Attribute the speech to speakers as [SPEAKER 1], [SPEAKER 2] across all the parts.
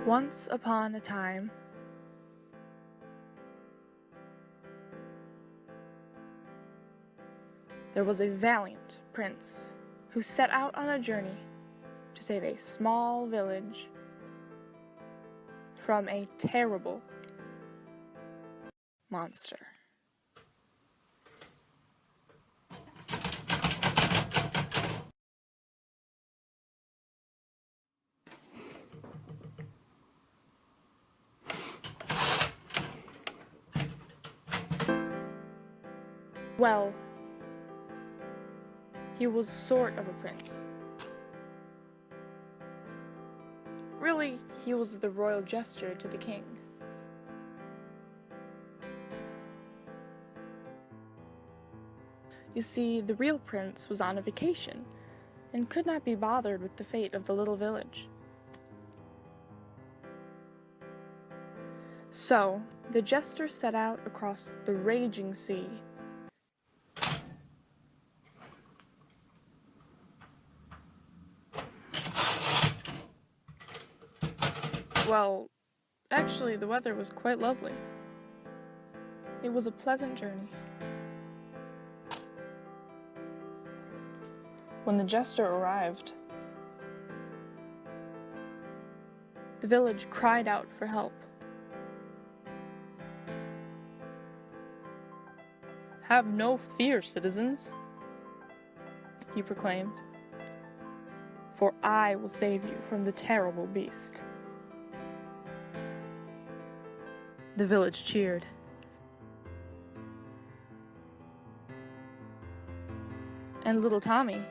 [SPEAKER 1] Once upon a time, there was a valiant prince who set out on a journey to save a small village from a terrible monster. Well, he was sort of a prince. Really, he was the royal jester to the king. You see, the real prince was on a vacation and could not be bothered with the fate of the little village. So, the jester set out across the raging sea. Well, actually, the weather was quite lovely. It was a pleasant journey. When the jester arrived, the village cried out for help. "Have no fear, citizens," he proclaimed, "for I will save you from the terrible beast." The village cheered. And little Tommy,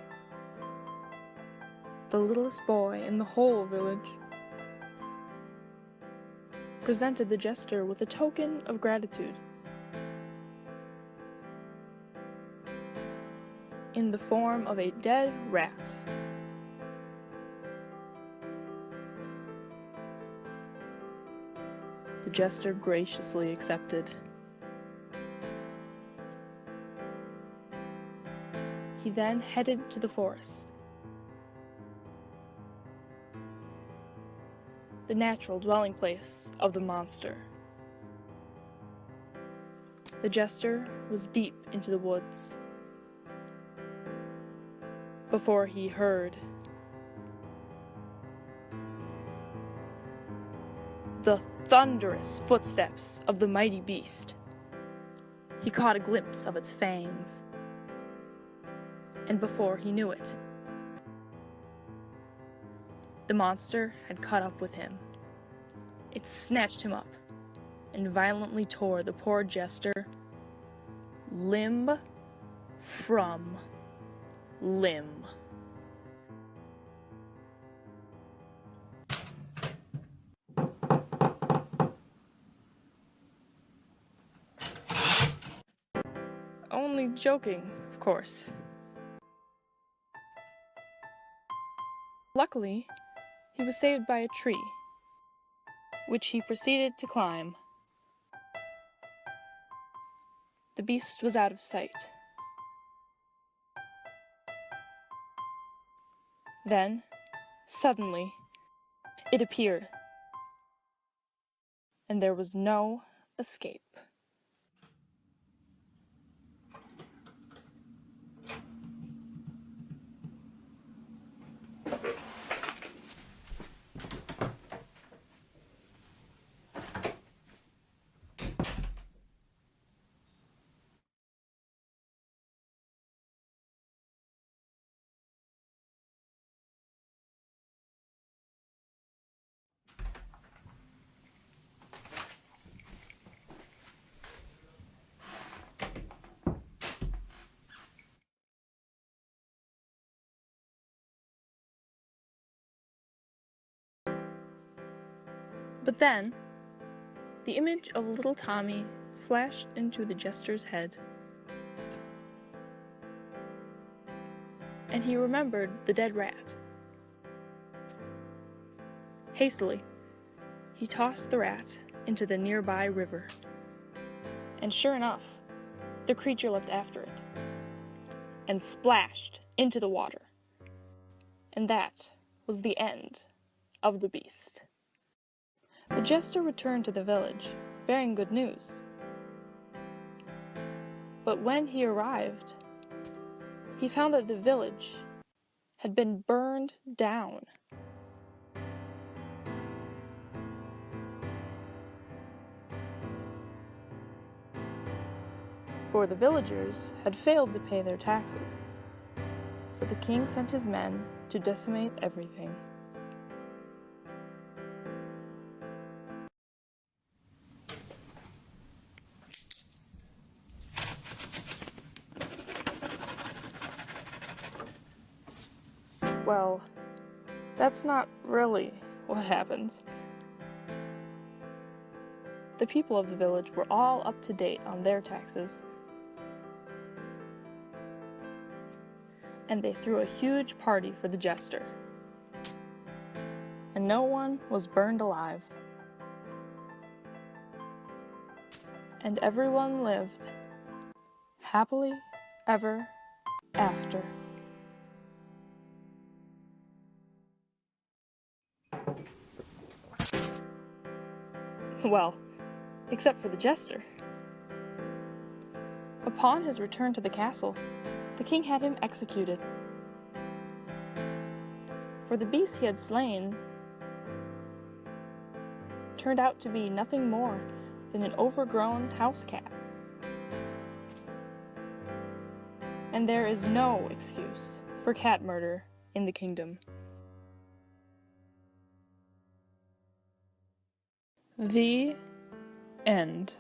[SPEAKER 1] the littlest boy in the whole village, presented the jester with a token of gratitude in the form of a dead rat. The jester graciously accepted. He then headed to the forest, the natural dwelling place of the monster. The jester was deep into the woods before he heard the thunderous footsteps of the mighty beast. He caught a glimpse of its fangs, and before he knew it, the monster had caught up with him. It snatched him up and violently tore the poor jester limb from limb. Only joking, of course. Luckily, he was saved by a tree, which he proceeded to climb. The beast was out of sight. Then, suddenly, it appeared, and there was no escape. But then, the image of little Tommy flashed into the jester's head, and he remembered the dead rat. Hastily, he tossed the rat into the nearby river, and sure enough, the creature leapt after it, and splashed into the water. And that was the end of the beast. jester returned to the village, bearing good news. But when he arrived, he found that the village had been burned down. For the villagers had failed to pay their taxes, so the king sent his men to decimate everything. Well, that's not really what happens. The people of the village were all up to date on their taxes, and they threw a huge party for the jester. And no one was burned alive. And everyone lived happily ever after. Well, except for the jester. Upon his return to the castle, the king had him executed. For the beast he had slain turned out to be nothing more than an overgrown house cat. And there is no excuse for cat murder in the kingdom. The end.